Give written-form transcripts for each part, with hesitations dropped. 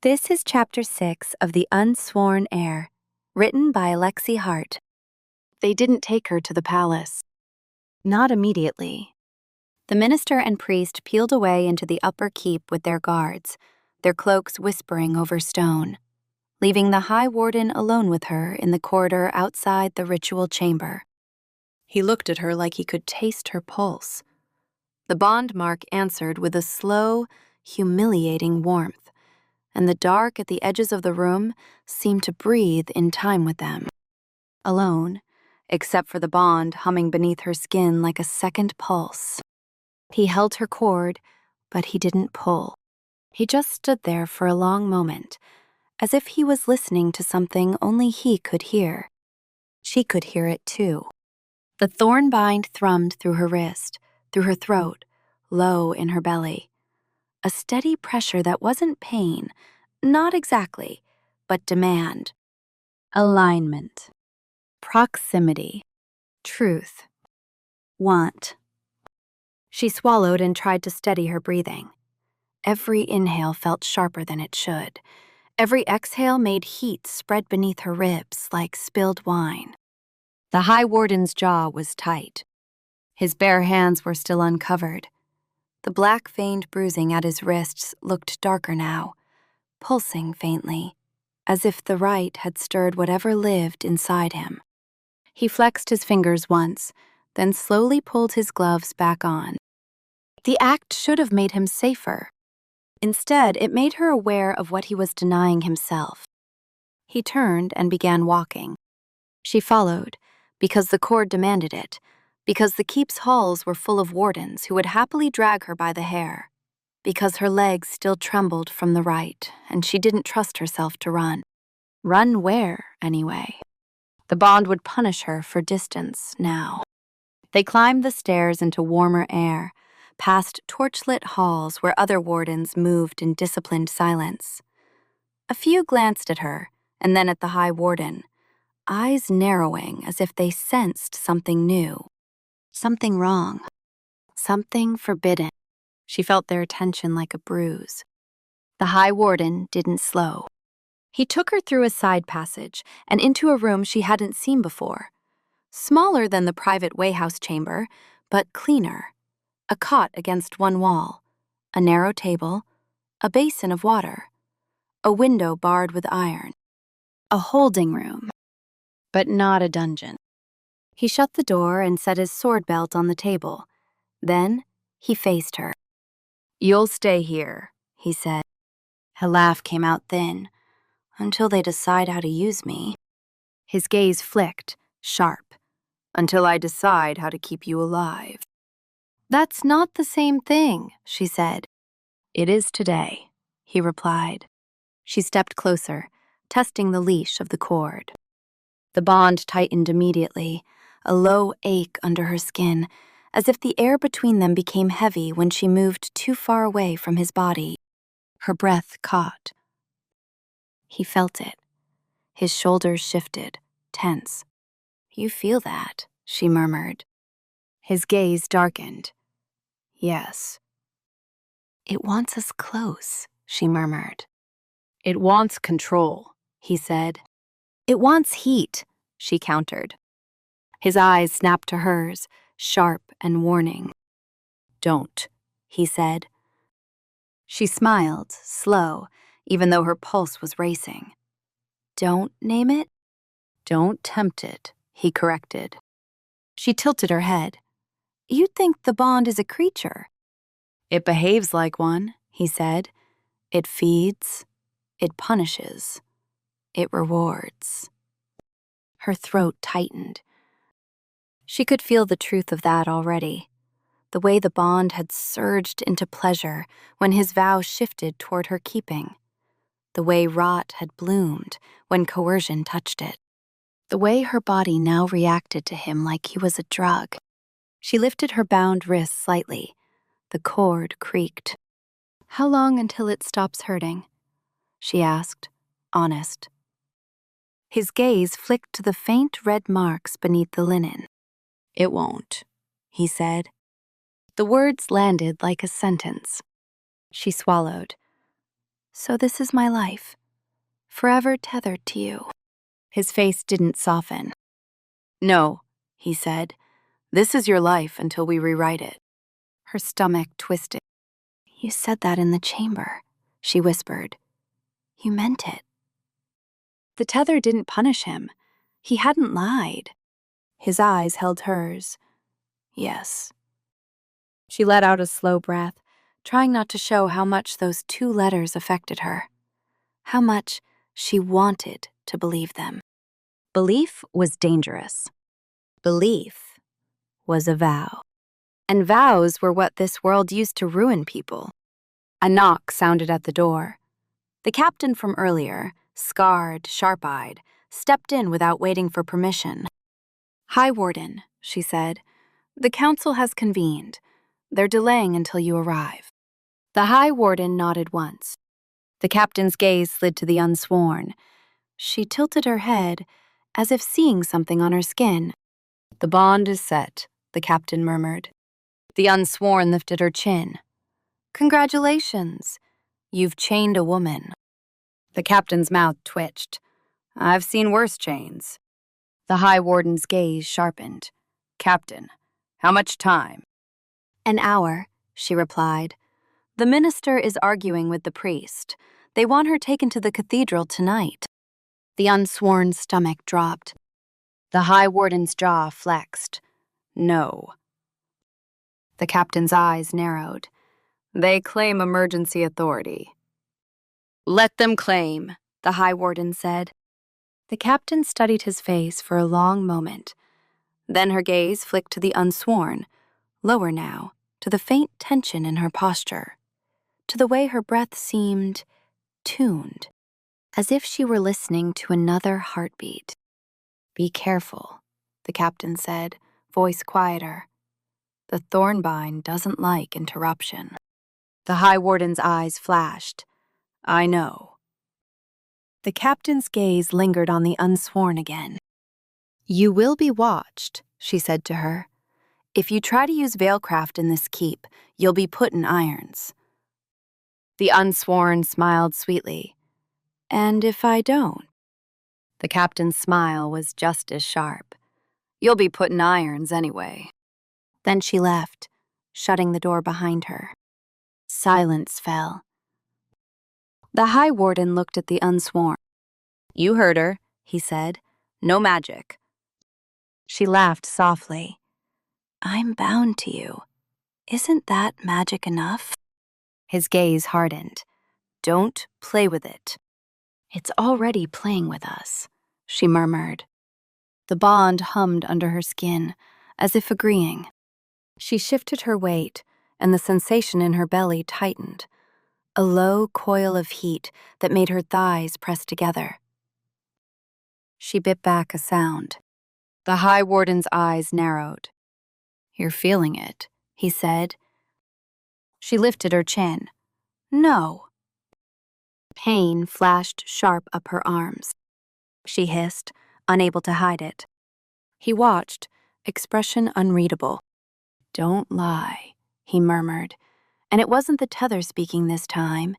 This is Chapter 6 of The Unsworn Heir, written by Alexi Hart. They didn't take her to the palace. Not immediately. The minister and priest peeled away into the upper keep with their guards, their cloaks whispering over stone, leaving the High Warden alone with her in the corridor outside the ritual chamber. He looked at her like he could taste her pulse. The bond mark answered with a slow, humiliating warmth, and the dark at the edges of the room seemed to breathe in time with them. Alone, except for the bond humming beneath her skin like a second pulse. He held her cord, but he didn't pull. He just stood there for a long moment, as if he was listening to something only he could hear. She could hear it too. The thorn bind thrummed through her wrist, through her throat, low in her belly. A steady pressure that wasn't pain, not exactly, but demand. Alignment. Proximity. Truth. Want. She swallowed and tried to steady her breathing. Every inhale felt sharper than it should. Every exhale made heat spread beneath her ribs like spilled wine. The High Warden's jaw was tight. His bare hands were still uncovered. The black veined bruising at his wrists looked darker now, pulsing faintly, as if the rite had stirred whatever lived inside him. He flexed his fingers once, then slowly pulled his gloves back on. The act should have made him safer. Instead, it made her aware of what he was denying himself. He turned and began walking. She followed, because the cord demanded it, because the keep's halls were full of wardens who would happily drag her by the hair, because her legs still trembled from the rite, and she didn't trust herself to run. Run where, anyway? The bond would punish her for distance now. They climbed the stairs into warmer air, past torchlit halls where other wardens moved in disciplined silence. A few glanced at her, and then at the High Warden, eyes narrowing as if they sensed something new. Something wrong. Something forbidden. She felt their attention like a bruise. The High Warden didn't slow. He took her through a side passage and into a room she hadn't seen before. Smaller than the private weighhouse chamber, but cleaner. A cot against one wall, a narrow table, a basin of water, a window barred with iron. A holding room, but not a dungeon. He shut the door and set his sword belt on the table. Then he faced her. "You'll stay here," he said. Her laugh came out thin. "Until they decide how to use me." His gaze flicked, sharp. "Until I decide how to keep you alive." "That's not the same thing," she said. "It is today," he replied. She stepped closer, testing the leash of the cord. The bond tightened immediately, a low ache under her skin, as if the air between them became heavy when she moved too far away from his body. Her breath caught. He felt it. His shoulders shifted, tense. "You feel that," she murmured. His gaze darkened. "Yes." "It wants us close," she murmured. "It wants control," he said. "It wants heat," she countered. His eyes snapped to hers, sharp and warning. "Don't," he said. She smiled, slow, even though her pulse was racing. "Don't name it?" "Don't tempt it," he corrected. She tilted her head. "You'd think the bond is a creature." "It behaves like one," he said. "It feeds. It punishes. It rewards." Her throat tightened. She could feel the truth of that already, the way the bond had surged into pleasure when his vow shifted toward her keeping, the way rot had bloomed when coercion touched it, the way her body now reacted to him like he was a drug. She lifted her bound wrist slightly. The cord creaked. "How long until it stops hurting?" she asked, honest. His gaze flicked to the faint red marks beneath the linen. "It won't," he said. The words landed like a sentence. She swallowed. So this is my life, forever tethered to you. His face didn't soften. No, he said. This is your life until we rewrite it. Her stomach twisted. You said that in the chamber, she whispered. You meant it. The tether didn't punish him. He hadn't lied. His eyes held hers. Yes. She let out a slow breath, trying not to show how much those 2 letters affected her. How much she wanted to believe them. Belief was dangerous. Belief was a vow. And vows were what this world used to ruin people. A knock sounded at the door. The captain from earlier, scarred, sharp-eyed, stepped in without waiting for permission. High Warden, she said. The council has convened. They're delaying until you arrive. The High Warden nodded once. The captain's gaze slid to the Unsworn. She tilted her head, as if seeing something on her skin. The bond is set, the captain murmured. The Unsworn lifted her chin. Congratulations. You've chained a woman. The captain's mouth twitched. I've seen worse chains. The High Warden's gaze sharpened. Captain, how much time? An hour, she replied. The minister is arguing with the priest. They want her taken to the cathedral tonight. The Unsworn's stomach dropped. The High Warden's jaw flexed. No. The captain's eyes narrowed. They claim emergency authority. Let them claim, the High Warden said. The captain studied his face for a long moment. Then her gaze flicked to the Unsworn, lower now, to the faint tension in her posture, to the way her breath seemed tuned, as if she were listening to another heartbeat. Be careful, the captain said, voice quieter. The Thornbind doesn't like interruption. The High Warden's eyes flashed. I know. The captain's gaze lingered on the Unsworn again. You will be watched, she said to her. If you try to use veilcraft in this keep, you'll be put in irons. The Unsworn smiled sweetly. And if I don't? The captain's smile was just as sharp. You'll be put in irons anyway. Then she left, shutting the door behind her. Silence fell. The High Warden looked at the Unsworn. You heard her, he said. No magic. She laughed softly. I'm bound to you. Isn't that magic enough? His gaze hardened. Don't play with it. It's already playing with us, she murmured. The bond hummed under her skin, as if agreeing. She shifted her weight, and the sensation in her belly tightened, a low coil of heat that made her thighs press together. She bit back a sound. The High Warden's eyes narrowed. You're feeling it, he said. She lifted her chin. No. Pain flashed sharp up her arms. She hissed, unable to hide it. He watched, expression unreadable. Don't lie, he murmured, and it wasn't the tether speaking this time.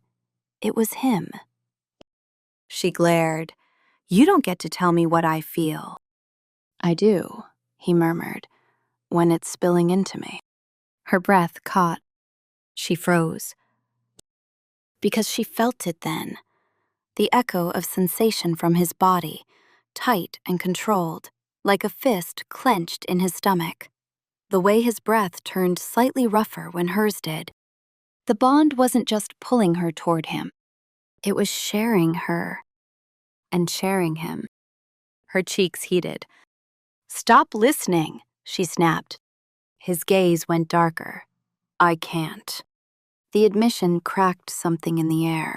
It was him. She glared. You don't get to tell me what I feel. I do, he murmured, when it's spilling into me. Her breath caught. She froze. Because she felt it then, the echo of sensation from his body, tight and controlled, like a fist clenched in his stomach. The way his breath turned slightly rougher when hers did. The bond wasn't just pulling her toward him. It was sharing her and sharing him. Her cheeks heated. Stop listening, she snapped. His gaze went darker. I can't. The admission cracked something in the air.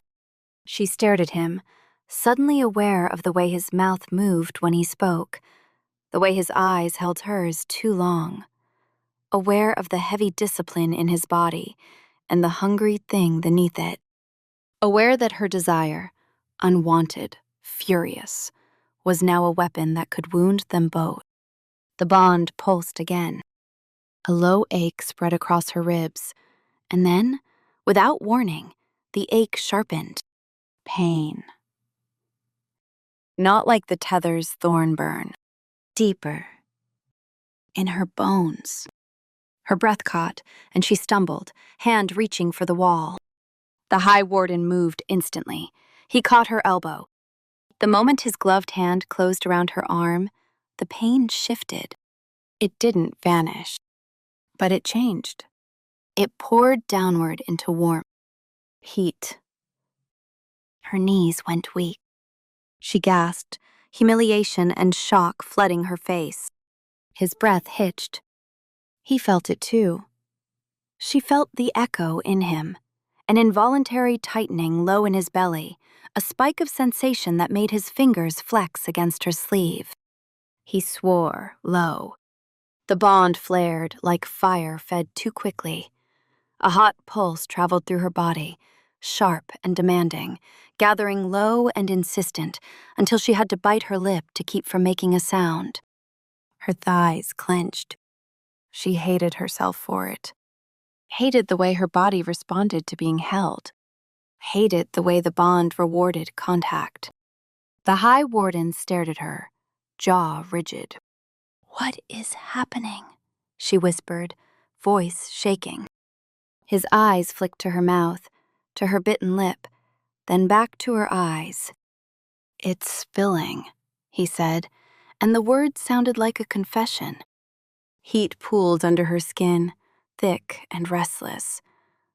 She stared at him, suddenly aware of the way his mouth moved when he spoke, the way his eyes held hers too long, aware of the heavy discipline in his body and the hungry thing beneath it, aware that her desire, unwanted, furious, was now a weapon that could wound them both. The bond pulsed again. A low ache spread across her ribs, and then, without warning, the ache sharpened. pain. Not like the tether's thorn burn. Deeper. In her bones. Her breath caught, and she stumbled, hand reaching for the wall. The High Warden moved instantly. He caught her elbow. The moment his gloved hand closed around her arm, the pain shifted. It didn't vanish, but it changed. It poured downward into warmth, heat. Her knees went weak. She gasped, humiliation and shock flooding her face. His breath hitched. He felt it too. She felt the echo in him, an involuntary tightening low in his belly, a spike of sensation that made his fingers flex against her sleeve. He swore low. The bond flared like fire fed too quickly. A hot pulse traveled through her body, sharp and demanding, gathering low and insistent until she had to bite her lip to keep from making a sound. Her thighs clenched. She hated herself for it. Hated the way her body responded to being held. Hated the way the bond rewarded contact. The High Warden stared at her, jaw rigid. "What is happening?" she whispered, voice shaking. His eyes flicked to her mouth, to her bitten lip, then back to her eyes. "It's spilling," he said, and the words sounded like a confession. Heat pooled under her skin, thick and restless.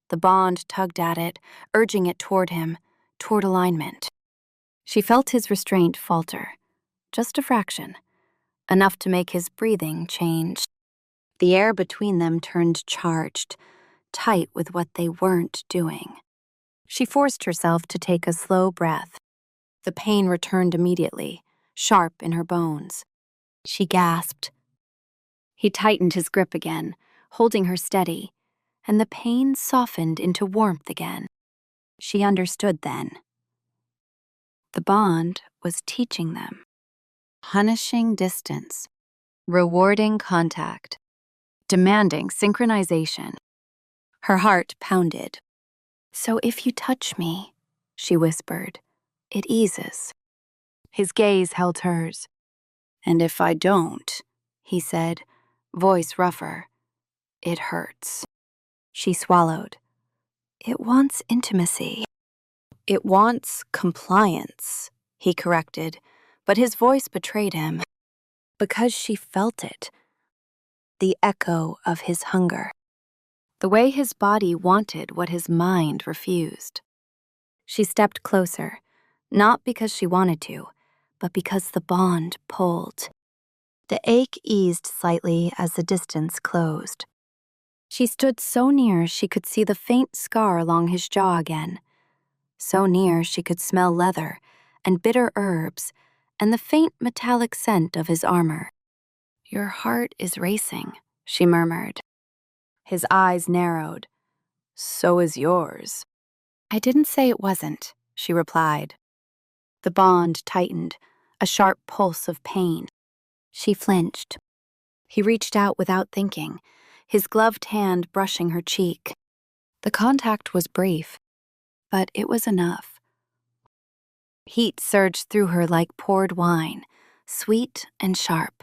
The bond tugged at it, urging it toward him, toward alignment. She felt his restraint falter, just a fraction, enough to make his breathing change. The air between them turned charged, tight with what they weren't doing. She forced herself to take a slow breath. The pain returned immediately, sharp in her bones. She gasped. He tightened his grip again, holding her steady, and the pain softened into warmth again. She understood then. The bond was teaching them. Punishing distance, rewarding contact, demanding synchronization. Her heart pounded. "So if you touch me," she whispered, "it eases." His gaze held hers. "And if I don't," he said, voice rougher, "it hurts." She swallowed. "It wants intimacy." "It wants compliance," he corrected, but his voice betrayed him. Because she felt it. The echo of his hunger. The way his body wanted what his mind refused. She stepped closer, not because she wanted to, but because the bond pulled. The ache eased slightly as the distance closed. She stood so near she could see the faint scar along his jaw again. So near she could smell leather and bitter herbs and the faint metallic scent of his armor. "Your heart is racing," she murmured. His eyes narrowed. "So is yours." "I didn't say it wasn't," she replied. The bond tightened, a sharp pulse of pain. She flinched. He reached out without thinking, his gloved hand brushing her cheek. The contact was brief, but it was enough. Heat surged through her like poured wine, sweet and sharp.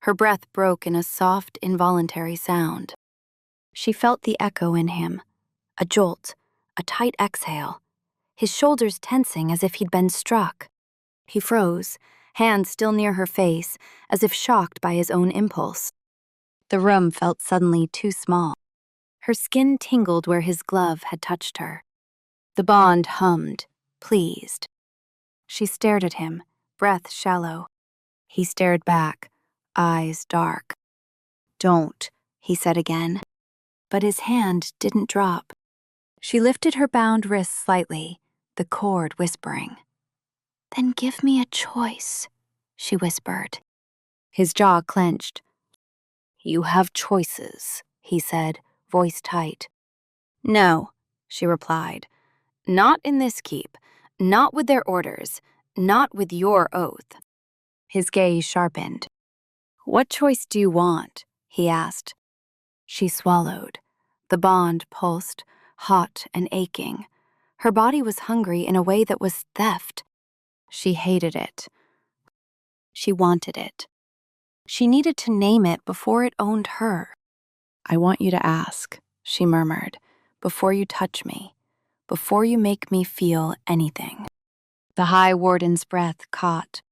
Her breath broke in a soft, involuntary sound. She felt the echo in him, a jolt, a tight exhale, his shoulders tensing as if he'd been struck. He froze, hands still near her face, as if shocked by his own impulse. The room felt suddenly too small. Her skin tingled where his glove had touched her. The bond hummed, pleased. She stared at him, breath shallow. He stared back, eyes dark. "Don't," he said again. But his hand didn't drop. She lifted her bound wrist slightly, the cord whispering. "Then give me a choice," she whispered. His jaw clenched. "You have choices," he said, voice tight. "No," she replied. "Not in this keep, not with their orders, not with your oath." His gaze sharpened. "What choice do you want?" he asked. She swallowed. The bond pulsed, hot and aching. Her body was hungry in a way that was theft. She hated it. She wanted it. She needed to name it before it owned her. "I want you to ask," she murmured, "before you touch me, before you make me feel anything." The High Warden's breath caught.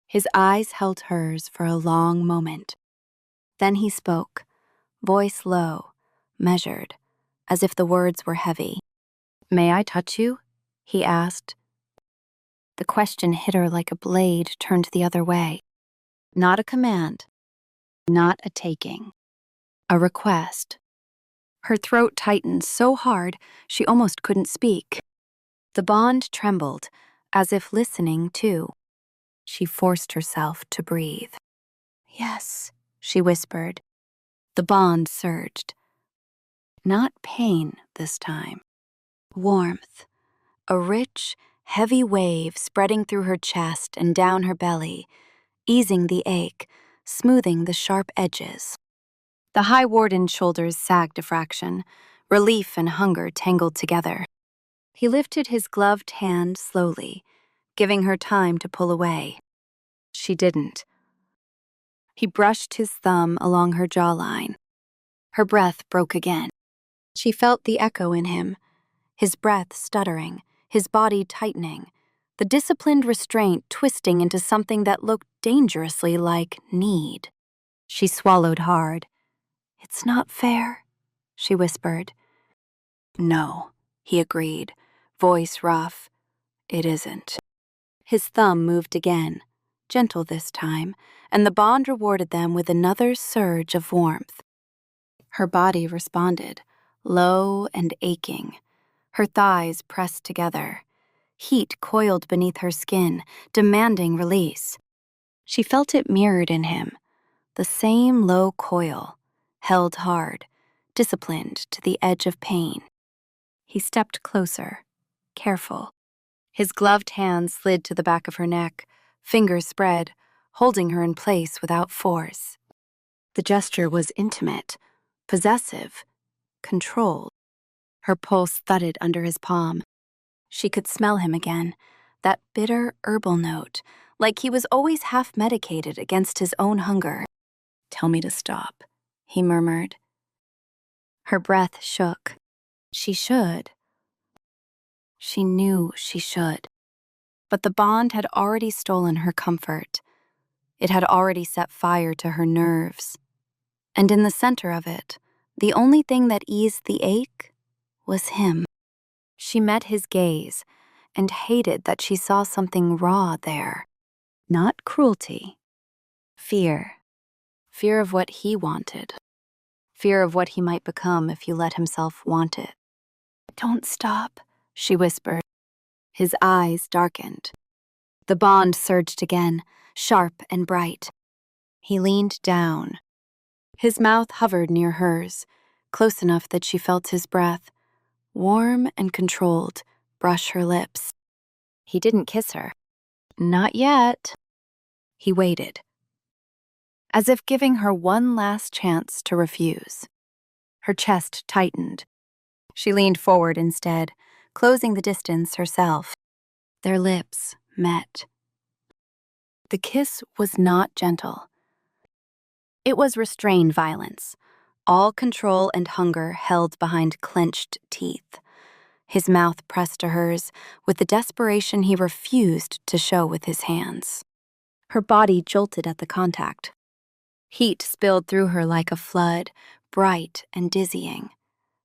His eyes held hers for a long moment. Then he spoke, voice low, measured, as if the words were heavy. "May I touch you?" he asked. The question hit her like a blade turned the other way. Not a command, not a taking, a request. Her throat tightened so hard she almost couldn't speak. The bond trembled, as if listening too. She forced herself to breathe. "Yes," she whispered. The bond surged. Not pain this time. Warmth. A rich, heavy wave spreading through her chest and down her belly, easing the ache, smoothing the sharp edges. The High Warden's shoulders sagged a fraction. Relief and hunger tangled together. He lifted his gloved hand slowly, giving her time to pull away. She didn't. He brushed his thumb along her jawline. Her breath broke again. She felt the echo in him, his breath stuttering, his body tightening, the disciplined restraint twisting into something that looked dangerously like need. She swallowed hard. "It's not fair," she whispered. "No," he agreed, voice rough. "It isn't." His thumb moved again, gentle this time, and the bond rewarded them with another surge of warmth. Her body responded, low and aching, her thighs pressed together. Heat coiled beneath her skin, demanding release. She felt it mirrored in him, the same low coil, held hard, disciplined to the edge of pain. He stepped closer, careful. His gloved hand slid to the back of her neck, fingers spread, holding her in place without force. The gesture was intimate, possessive, controlled. Her pulse thudded under his palm. She could smell him again, that bitter herbal note, like he was always half-medicated against his own hunger. "Tell me to stop," he murmured. Her breath shook. She should. She knew she should. But the bond had already stolen her comfort. It had already set fire to her nerves. And in the center of it, the only thing that eased the ache was him. She met his gaze and hated that she saw something raw there. Not cruelty. Fear. Fear of what he wanted. Fear of what he might become if he let himself want it. "Don't stop," she whispered. His eyes darkened. The bond surged again, sharp and bright. He leaned down. His mouth hovered near hers, close enough that she felt his breath, warm and controlled, brush her lips. He didn't kiss her. Not yet. He waited, as if giving her one last chance to refuse. Her chest tightened. She leaned forward instead, closing the distance herself. Their lips met. The kiss was not gentle. It was restrained violence, all control and hunger held behind clenched teeth. His mouth pressed to hers with the desperation he refused to show with his hands. Her body jolted at the contact. Heat spilled through her like a flood, bright and dizzying.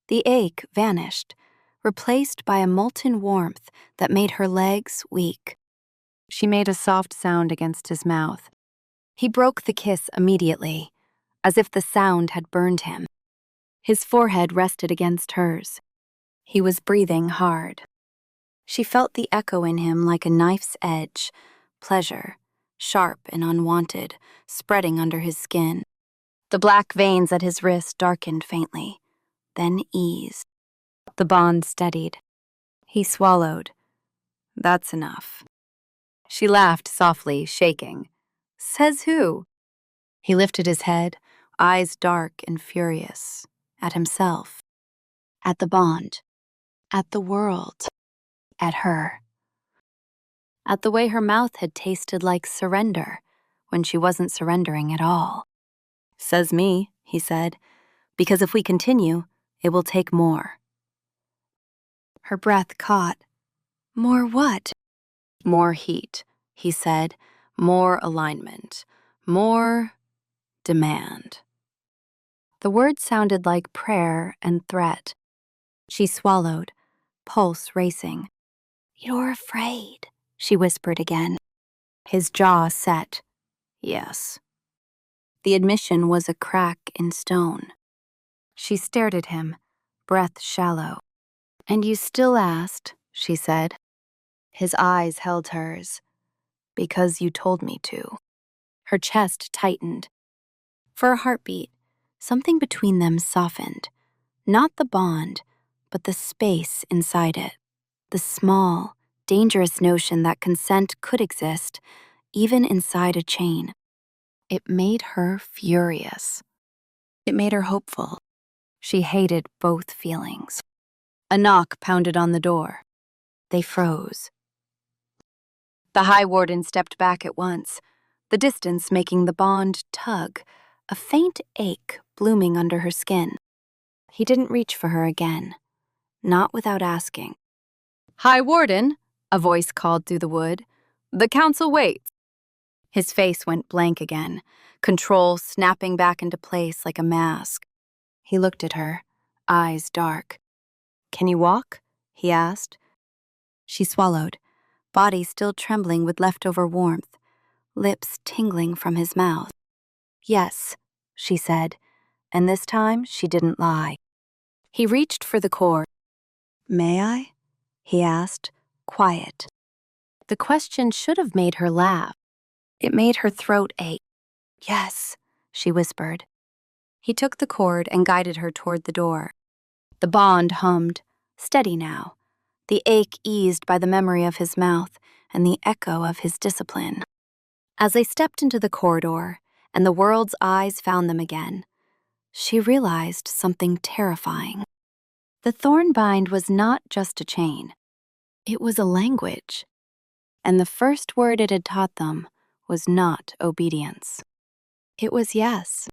The ache vanished, replaced by a molten warmth that made her legs weak. She made a soft sound against his mouth. He broke the kiss immediately, as if the sound had burned him. His forehead rested against hers. He was breathing hard. She felt the echo in him like a knife's edge, pleasure, sharp and unwanted, spreading under his skin. The black veins at his wrist darkened faintly, then eased. The bond steadied. He swallowed. "That's enough." She laughed softly, shaking. "Says who?" He lifted his head, eyes dark and furious, at himself, at the bond, at the world. at her. At the way her mouth had tasted like surrender when she wasn't surrendering at all. "Says me," he said, "because if we continue, it will take more." Her breath caught. "More what?" "More heat," he said. "More alignment. More demand." The words sounded like prayer and threat. She swallowed, pulse racing. "You're afraid," she whispered again. His jaw set. Yes. The admission was a crack in stone. She stared at him, breath shallow. "And you still asked," she said. His eyes held hers. "Because you told me to." Her chest tightened. For a heartbeat, something between them softened. Not the bond, but the space inside it. The small, dangerous notion that consent could exist, even inside a chain. It made her furious. It made her hopeful. She hated both feelings. A knock pounded on the door. They froze. The High Warden stepped back at once, the distance making the bond tug, a faint ache blooming under her skin. He didn't reach for her again, not without asking. "High Warden," a voice called through the wood. "The council waits." His face went blank again, control snapping back into place like a mask. He looked at her, eyes dark. "Can you walk?" he asked. She swallowed, body still trembling with leftover warmth, lips tingling from his mouth. "Yes," she said, and this time she didn't lie. He reached for the cord. "May I?" he asked, quiet. The question should have made her laugh. It made her throat ache. "Yes," she whispered. He took the cord and guided her toward the door. The bond hummed, steady now, the ache eased by the memory of his mouth and the echo of his discipline. As they stepped into the corridor and the world's eyes found them again, she realized something terrifying. The thorn bind was not just a chain. It was a language. And the first word it had taught them was not obedience. It was yes.